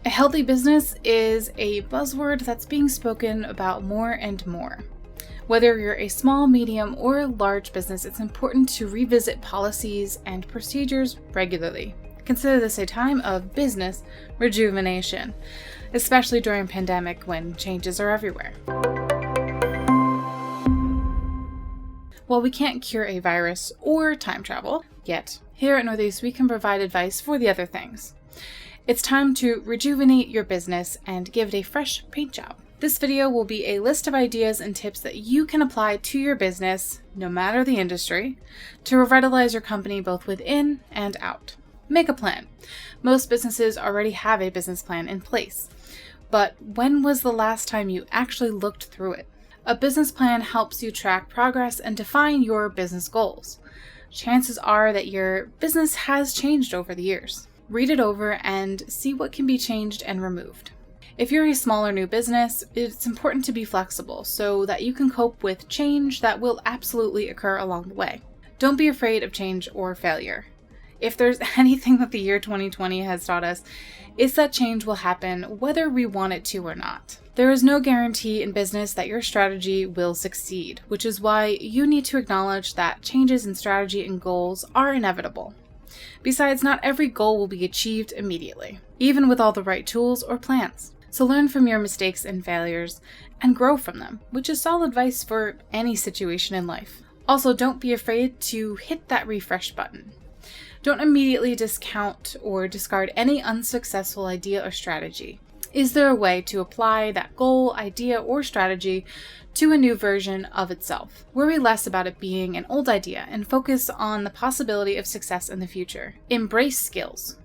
A healthy business is a buzzword that's being spoken about more and more. Whether you're a small, medium, or large business, it's important to revisit policies and procedures regularly. Consider this a time of business rejuvenation, especially during a pandemic when changes are everywhere. While we can't cure a virus or time travel yet, here at Northeast we can provide advice for the other things. It's time to rejuvenate your business and give it a fresh paint job. This video will be a list of ideas and tips that you can apply to your business, no matter the industry, to revitalize your company both within and out. Make a plan. Most businesses already have a business plan in place, but when was the last time you actually looked through it? A business plan helps you track progress and define your business goals. Chances are that your business has changed over the years. Read it over and see what can be changed and removed. If you're a smaller new business, it's important to be flexible so that you can cope with change that will absolutely occur along the way. Don't be afraid of change or failure. If there's anything that the year 2020 has taught us, it's that change will happen whether we want it to or not. There is no guarantee in business that your strategy will succeed, which is why you need to acknowledge that changes in strategy and goals are inevitable. Besides, not every goal will be achieved immediately, even with all the right tools or plans. So learn from your mistakes and failures and grow from them, which is solid advice for any situation in life. Also, don't be afraid to hit that refresh button. Don't immediately discount or discard any unsuccessful idea or strategy. Is there a way to apply that goal, idea, or strategy to a new version of itself? Worry less about it being an old idea and focus on the possibility of success in the future. Embrace skills.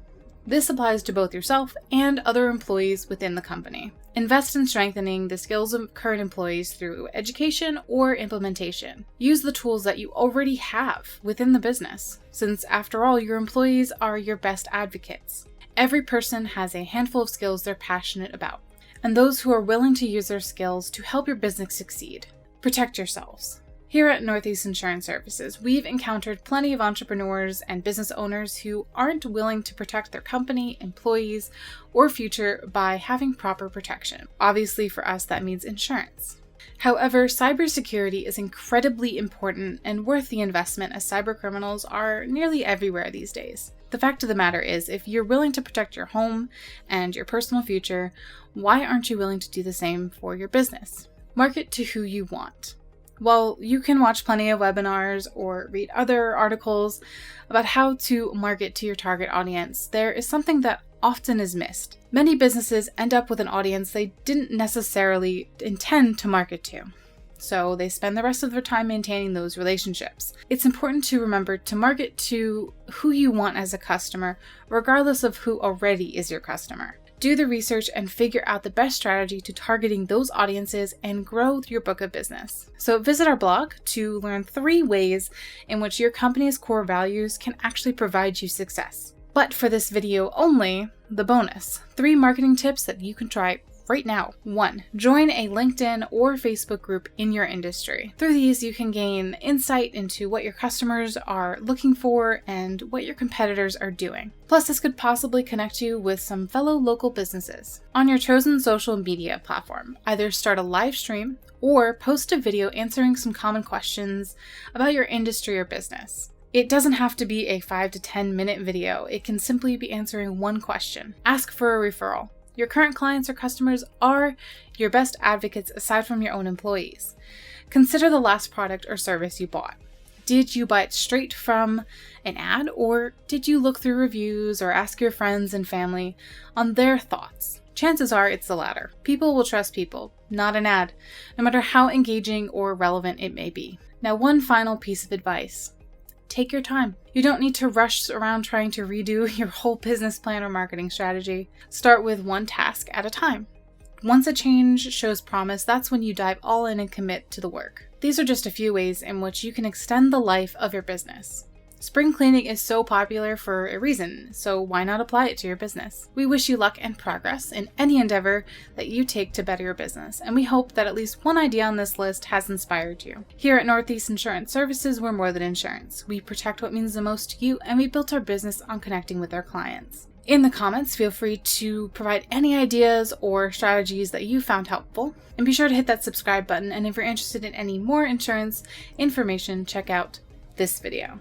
This applies to both yourself and other employees within the company. Invest in strengthening the skills of current employees through education or implementation. Use the tools that you already have within the business, since after all, your employees are your best advocates. Every person has a handful of skills they're passionate about, and those who are willing to use their skills to help your business succeed. Protect yourselves. Here at Northeast Insurance Services, we've encountered plenty of entrepreneurs and business owners who aren't willing to protect their company, employees, or future by having proper protection. Obviously, for us, that means insurance. However, cybersecurity is incredibly important and worth the investment, as cybercriminals are nearly everywhere these days. The fact of the matter is, if you're willing to protect your home and your personal future, why aren't you willing to do the same for your business? Market to who you want. While you can watch plenty of webinars or read other articles about how to market to your target audience, there is something that often is missed. Many businesses end up with an audience they didn't necessarily intend to market to, so they spend the rest of their time maintaining those relationships. It's important to remember to market to who you want as a customer, regardless of who already is your customer. Do the research and figure out the best strategy to targeting those audiences and grow your book of business. So visit our blog to learn 3 ways in which your company's core values can actually provide you success. But for this video only, the bonus, 3 marketing tips that you can try right now. 1. Join a LinkedIn or Facebook group in your industry. Through these, you can gain insight into what your customers are looking for and what your competitors are doing. Plus, this could possibly connect you with some fellow local businesses. On your chosen social media platform, either start a live stream or post a video answering some common questions about your industry or business. It doesn't have to be a 5 to 10 minute video. It can simply be answering one question. Ask for a referral. Your current clients or customers are your best advocates aside from your own employees. Consider the last product or service you bought. Did you buy it straight from an ad, or did you look through reviews or ask your friends and family on their thoughts? Chances are it's the latter. People will trust people, not an ad, no matter how engaging or relevant it may be. Now, one final piece of advice. Take your time. You don't need to rush around trying to redo your whole business plan or marketing strategy. Start with one task at a time. Once a change shows promise, that's when you dive all in and commit to the work. These are just a few ways in which you can extend the life of your business. Spring cleaning is so popular for a reason, so why not apply it to your business? We wish you luck and progress in any endeavor that you take to better your business, and we hope that at least one idea on this list has inspired you. Here at Northeast Insurance Services, we're more than insurance. We protect what means the most to you, and we built our business on connecting with our clients. In the comments, feel free to provide any ideas or strategies that you found helpful. And be sure to hit that subscribe button. And if you're interested in any more insurance information, check out this video.